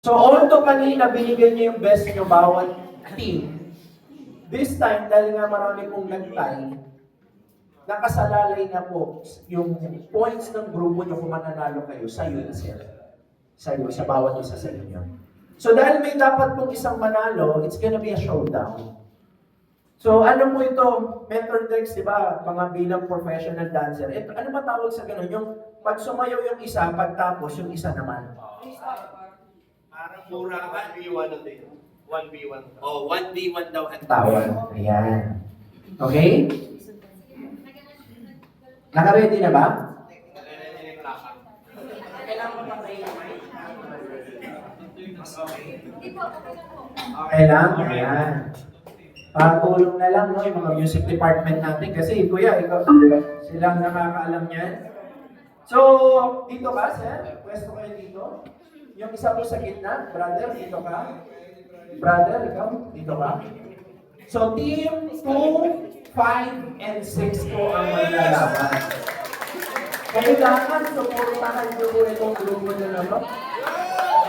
So, although kanina binigay niyo yung best niyo bawat team, this time, dahil nga marami pong nag-tie, nakasalalay na po yung points ng grupo niyo kung mananalo kayo sa iyo na sila. Sa iyo, sa bawat isa sa inyo. So, dahil may dapat pong isang manalo, it's gonna be a showdown. So, ano po ito? Mentor Dex, di ba? Mga bilang professional dancer. Ito, ano ba tawag sa ganun? Yung pag sumayaw yung isa, pagtapos yung isa naman. Parang mura 1v1 na din. 1v1. Oh, 1v1 daw ang tawag. Ayan. Okay? Naka-ready na ba? Okay lang? Ayan. Patulong na lang, no, yung mga music department natin. Kasi, kuya, ikaw, silang nakakaalam niyan. So, dito ka, sir? Pwesto kayo dito. Yung isa po sa gitna, brother, dito ka. Brother, ikaw, dito ka. So, team 2, 5, and 6 po ang maglalaban. Kailangan suportahan nyo po itong grupo nyo na ba?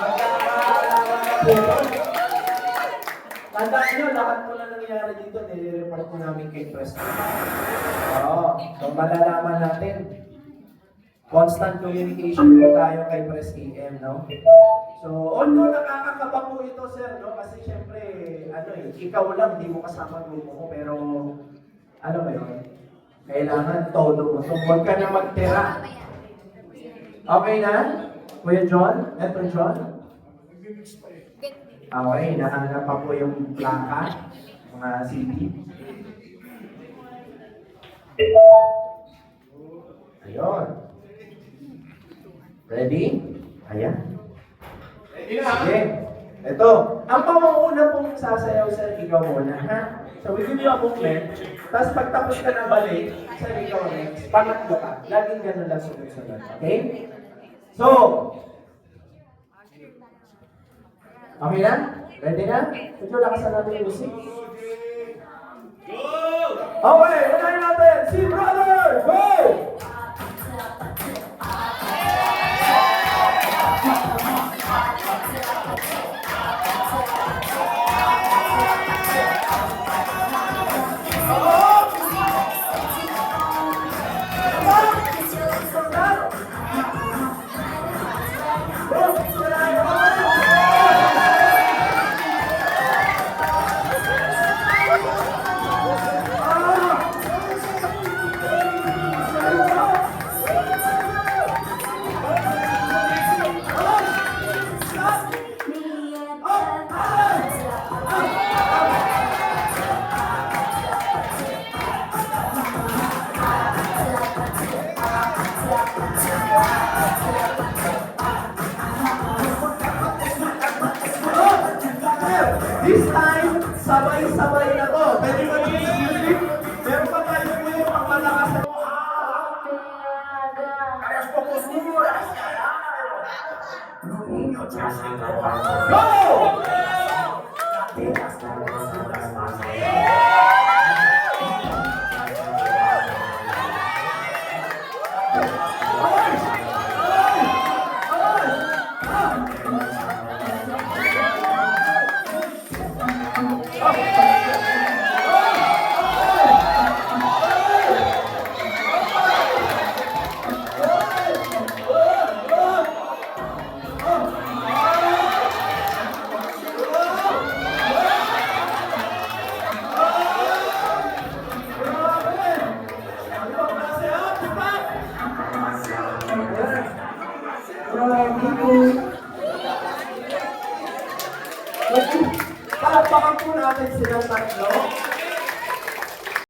Magkakaalaman na po ito. Tandaan nyo, lahat po na nangyayari dito, nire-report po namin kay President. Oo, so malalaman natin. Constant communication po tayo kay Pres EM, no? So, although nakakakaba po ito, sir, no? Kasi syempre, ikaw lang, di mo kasama grupo mo, pero, ano ba yun? Kailangan todo mo. So, huwag ka na magtira. Okay na? Kuya John? Eto John? Okay, nahanap pa po yung plaka, mga CD. Ayun. Ready? Ayan. Sige. Ito. Ang pamanguna pong sasayaw sa ikaw muna, ha? So, we give you a movement. Tapos pagtapos ka na balik, sa ikaw next, pangatlo ka. Laging ganun lang sunod-sunod. Okay? So, okay na? Ready na? Medyo lakasan natin yung music. Okay, unahin natin. Si Brother! Go! This time, sabay-sabay na to. Pwede ba yung music? Meron pa tayo po yung pangmalakas na Ayos po po sura! Go! Palakpakan po natin silang tatlo.